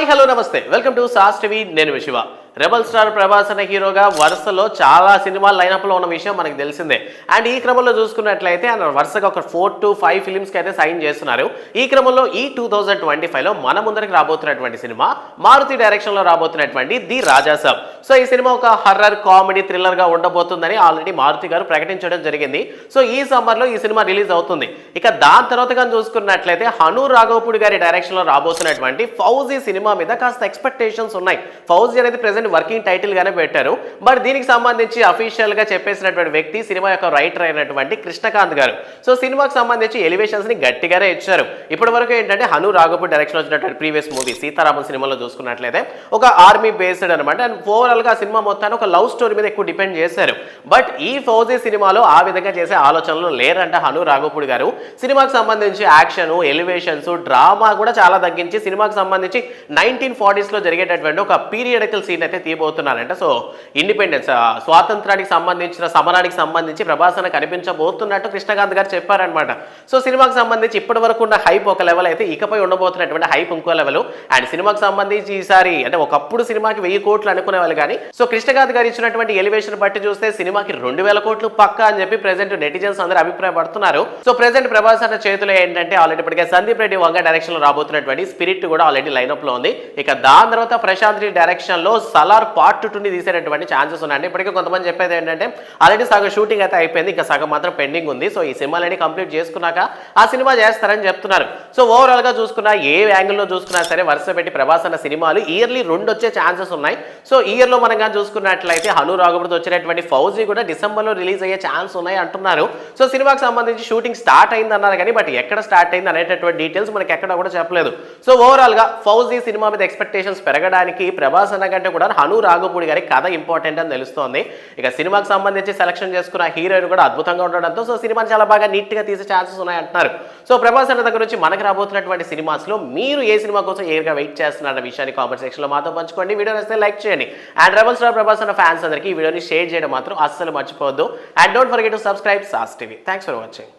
Hi hello నమస్తే welcome to sauce TV నేను Shiva rebel star Prabhas అనే హీరోగా వరుసలో చాలా సినిమాలు లైనప్లో ఉన్న విషయం మనకు తెలిసిందే. అండ్ ఈ క్రమంలో చూసుకున్నట్లయితే ఆయన వరుసగా ఒక 4 to 5 ఫిల్మ్స్కి అయితే సైన్ చేస్తున్నారు. ఈ క్రమంలో ఈ 2025లో మన ముందరికి రాబోతున్నటువంటి సినిమా మారుతి డైరెక్షన్లో రాబోతున్నటువంటి ది రాజాసాబ్. సో ఈ సినిమా ఒక హర్రర్ కామెడీ థ్రిల్లర్గా ఉండబోతుందని ఆల్రెడీ మారుతి గారు ప్రకటించడం జరిగింది. సో ఈ సమ్మర్లో ఈ సినిమా రిలీజ్ అవుతుంది. ఇక దాని తర్వాత కానీ చూసుకున్నట్లయితే హను రాఘవపూడి గారి డైరెక్షన్లో రాబోతున్నటువంటి ఫౌజీ సినిమా మీద కాస్త ఎక్స్పెక్టేషన్స్ ఉన్నాయి. ఫౌజీ అనేది ప్రెజెంట్ వర్కింగ్ టైటిల్ గానే పెట్టారు. బట్ దీనికి సంబంధించి అఫీషియల్ గా చెప్పేసినటువంటి వ్యక్తి సినిమా యొక్క రైటర్ అయినటువంటి కృష్ణకాంత్ గారు. సో సినిమాకి సంబంధించి ఎలివేషన్స్ ని గట్టిగానే ఇచ్చారు. ఇప్పటి వరకు ఏంటంటే హను రాఘవపూడి డైరెక్షన్ వచ్చినటువంటి ప్రీవియస్ మూవీ సీతారామన్ సినిమాలో చూసుకున్నట్లయితే ఒక ఆర్మీ బేస్డ్ అనమాట. అండ్ ఓవరాల్ గా సినిమా మొత్తాన్ని ఒక లవ్ స్టోరీ మీద ఎక్కువ డిపెండ్ చేశారు. బట్ ఈ ఫౌజీ సినిమాలో ఆ విధంగా చేసే ఆలోచనలు లేరంట హను రాఘవపూడి గారు. సినిమాకి సంబంధించి యాక్షన్, ఎలివేషన్స్, డ్రామా కూడా చాలా తగ్గించి సినిమాకి సంబంధించి 1940s లో జరిగేటటువంటి ఒక పీరియడికల్ సీన్ అయితే తీయబోతున్నారంట. సో ఇండిపెండెన్స్ స్వాతంత్రానికి సంబంధించిన సమరానికి సంబంధించి ప్రభాసన కనిపించబోతున్నట్టు కృష్ణకాంత్ గారు చెప్పారనమాట. సో సినిమాకి సంబంధించి ఇప్పటి వరకు ఉన్న హైప్ ఒక లెవెల్ అయితే ఇకపై ఉండబోతున్నటువంటి హైప్ ఇంకో లెవెల్. అండ్ సినిమాకి సంబంధించి ఈసారి అంటే ఒకప్పుడు సినిమాకి 1000 కోట్లు అనుకునేవాళ్ళు కానీ సో కృష్ణకాంత్ గారు ఇచ్చినటువంటి ఎలివేషన్ బట్టి చూస్తే సినిమాకి 2000 కోట్లు పక్కా అని చెప్పి ప్రెసెంట్ నెటిజన్స్ అందరూ అభిప్రాయపడుతున్నారు. సో ప్రెసెంట్ ప్రభాసన చేతిలో ఏంటంటే ఆల్రెడీ ఇప్పటికే సందీప్ రెడ్డి వంగ డైరెక్షన్ లో రాబోతున్నటువంటి స్పిరిట్ కూడా ఆల్రెడీ లైనప్ లో ఉంది. ఇక దాని తర్వాత ప్రశాంత్ రెడ్డి డైరెక్షన్ లో సలార్ పార్ట్ 2 ని తీసేటటువంటి ఛాన్సెస్ ఉన్నాయండి. ఇప్పటికే కొంతమంది చెప్పేది ఏంటంటే ఆల్రెడీ సగం షూటింగ్ అయితే అయిపోయింది, ఇంకా సగం మాత్రం పెండింగ్ ఉంది. సో ఈ సినిమాలని కంప్లీట్ చేసుకున్నాక ఆ సినిమా చేస్తారని చెప్తున్నారు. సో ఓవరాల్ గా చూసుకున్నా ఏ యాంగిల్లో చూసుకున్నా సరే వరుస పెట్టి ప్రభాస్ అన్న సినిమాలు ఇయర్లీ 2 వచ్చే ఛాన్సెస్ ఉన్నాయి. సో ఇయర్ లో మనం కానీ చూసుకున్నట్లయితే హను రాఘవపూడితో వచ్చేటటువంటి ఫౌజీ కూడా డిసెంబర్ లో రిలీజ్ అయ్యే ఛాన్స్ ఉన్నాయి అంటున్నారు. సో సినిమాకి సంబంధించి షూటింగ్ స్టార్ట్ అయింది అన్నారు కానీ బట్ ఎక్కడ స్టార్ట్ అయింది అనేటటువంటి డీటెయిల్స్ మనకి ఎక్కడ కూడా చెప్పలేదు. సో ఓవరాల్ గా ఫౌజీ సినిమా మీద ఎక్స్పెక్టేషన్స్ పెరగడానికి ప్రభాస్ అన్న కంటే కూడా హను రాఘవపూడి గారి కథ ఇంపార్టెంట్ అని తెలుస్తోంది. ఇక సినిమాకి సంబంధించి సెలక్షన్ చేసుకున్న హీరోయిన్ కూడా అద్భుతంగా ఉండడంతో సో సినిమాని చాలా బాగా నీట్ గా తీసే ఛాన్సెస్ ఉన్నాయి అంటున్నారు. సో ప్రభాస్ అన్న దగ్గర నుంచి మనకు రాబోతున్నటువంటి సినిమాస్ లో మీరు ఏ సినిమా కోసం ఏర్గా వెయిట్ చేస్తున్నారన్న విషయాన్ని కామెంట్ సెక్షన్ లో మాతో పంచుకోండి. వీడియో నచ్చితే లైక్ చేయండి. అండ్ రెబల్ స్టార్ ప్రభాస్ అన్న ఫ్యాన్స్ అందరికీ ఈ వీడియోని షేర్ చేయడం మాత్రం అస్సలు మర్చిపోవద్దు. And don't forget to subscribe sauce TV. Thanks for watching.